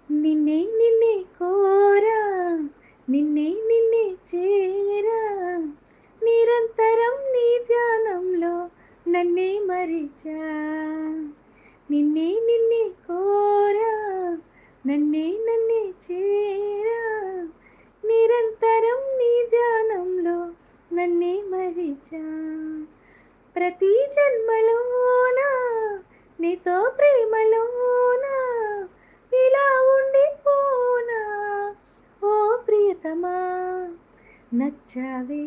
నిన్నే నిన్నే కోరా, నిన్నే చేరా, నిరంతరం నీ ధ్యానంలో నన్నే మరిచా. నిన్నే కోరా, నన్నే చేరా, నిరంతరం నీ ధ్యానంలో నన్నే మరిచా. ప్రతి జన్మలోనా నీతో ప్రేమలోనా ఇలా ఉండిపోనా. ఓ ప్రియతమా, నచ్చావే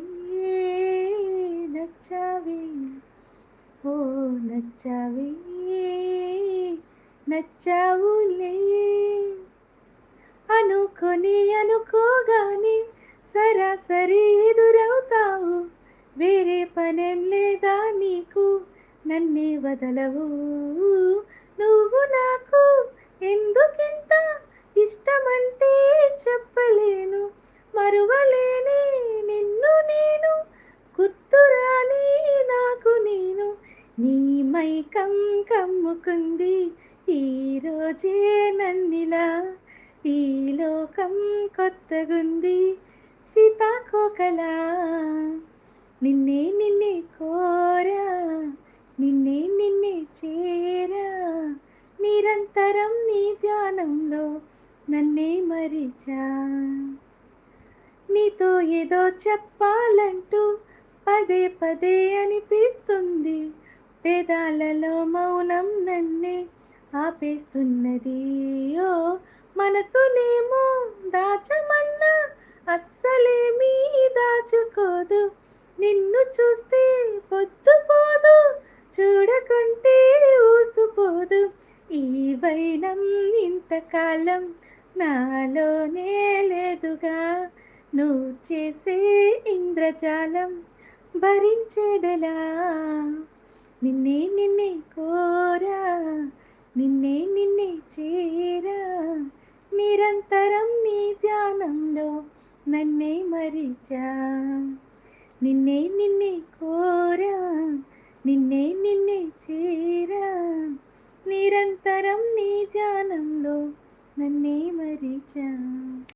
నచ్చావే, ఓ నచ్చావే నచ్చావులే. అనుకోగానే సరాసరి ఎదురవుతావు, వేరే పనేం లేదా నీకు, నన్నే వదలవు. నువ్వు నాకు ఎందుకింత ఇష్టమంటే చెప్పలేను, మరువలేనే నిన్ను నేను, గుర్తురాని నాకు నేను. నీ మైకం కమ్ముకుంది ఈరోజే నన్నిలా, ఈ లోకం కొత్తగుంది సీతాకోకలా. నిన్నే కోరా, నిన్నే చేరా, నిరంతరం నీ ధ్యానంలో నన్నే మరిచా. నీతో ఏదో చెప్పాలంటూ పదే పదే అనిపిస్తుంది, పెదాలలో మౌనం నన్నే ఆపేస్తున్నది. ఓ మనసునేమో దాచమన్నా అస్సలేమీ దాచుకోదు, నిన్ను చూస్తే పొద్దుపోదు, చూడకుంటే ఊసిపోదు. ఈ వైనం ఇంతకాలం నాలోనే లేదుగా, నువ్వు చేసే ఇంద్రజాలం భరించేదెలా. నిన్నే కోరా, నిన్నే చేరా, నిరంతరం నీ ధ్యానంలో నన్నే మరిచా. నిన్నే కోరా, నిన్నే చేరా, నిరంతరం నీ ధ్యానంలో నన్నే మరిచా.